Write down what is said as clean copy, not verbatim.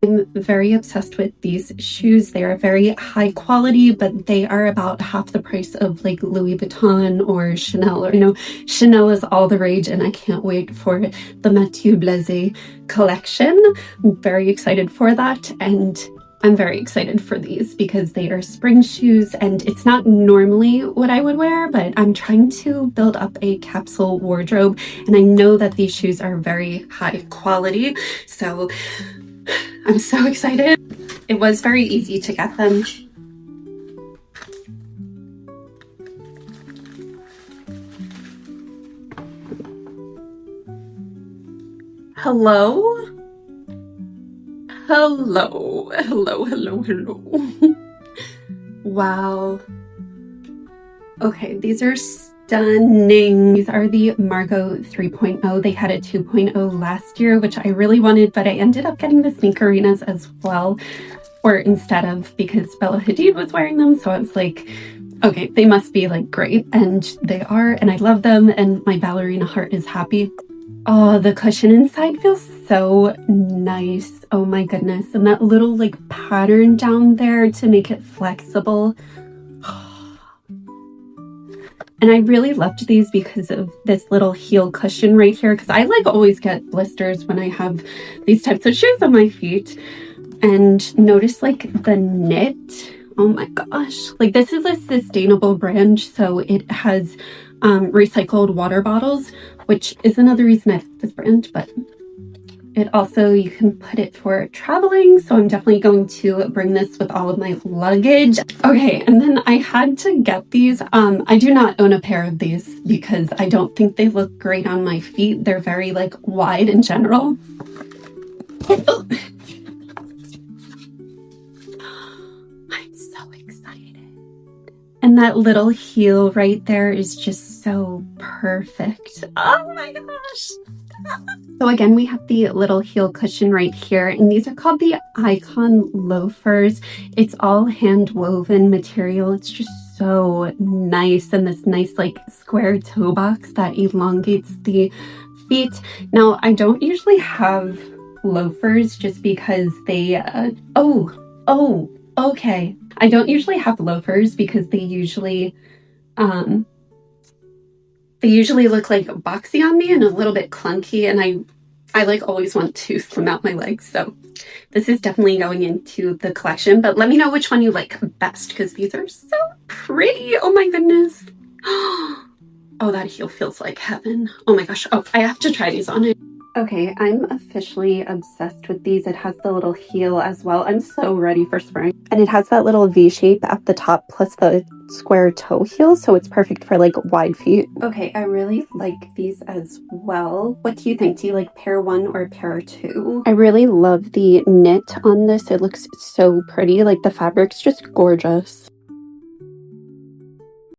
I'm very obsessed with these shoes. They are very high quality, but they are about half the price of like Louis Vuitton or Chanel, or Chanel is all the rage, and I can't wait for the Mathieu Blaze collection. I'm very excited for that, and I'm very excited for these because they are spring shoes, and it's not normally what I would wear, but I'm trying to build up a capsule wardrobe, and I know that these shoes are very high quality, so I'm so excited. It was very easy to get them. Hello? Hello, hello, hello, hello. Wow. Okay, these are stunning. These are the Margot 3.0. They had a 2.0 last year, which I really wanted, but I ended up getting the Sneakerinas as well, or instead of, because Bella Hadid was wearing them. So I was like, okay, they must be like great. And they are, and I love them. And my ballerina heart is happy. Oh, the cushion inside feels so nice. Oh my goodness. And that little like pattern down there to make it flexible. And I really loved these because of this little heel cushion right here, because I like always get blisters when I have these types of shoes on my feet. And notice like the knit. Oh my gosh. Like this is a sustainable brand, so it has recycled water bottles, which is another reason I like this brand, but it also, you can put it for traveling, so I'm definitely going to bring this with all of my luggage. Okay, and then I had to get these. I do not own a pair of these because I don't think they look great on my feet. They're very like wide in general. I'm so excited. And that little heel right there is just so perfect. Oh my gosh. So again, we have the little heel cushion right here, and these are called the Icon loafers. It's all hand woven material. It's just so nice, and this nice like square toe box that elongates the feet. Now, I don't usually have loafers just because they, okay. I don't usually have loafers because they usually look like boxy on me and a little bit clunky, and I like always want to slim out my legs, so this is definitely going into the collection. But let me know which one you like best because these are so pretty. Oh my goodness. Oh, that heel feels like heaven. Oh my gosh. Oh, I have to try these on. Okay, I'm officially obsessed with these. It has the little heel as well. I'm so ready for spring. And it has that little V shape at the top plus the square toe heel, so it's perfect for like wide feet. Okay, I really like these as well. What do you think? Do you like pair one or pair two? I really love the knit on this. It looks so pretty. Like the fabric's just gorgeous.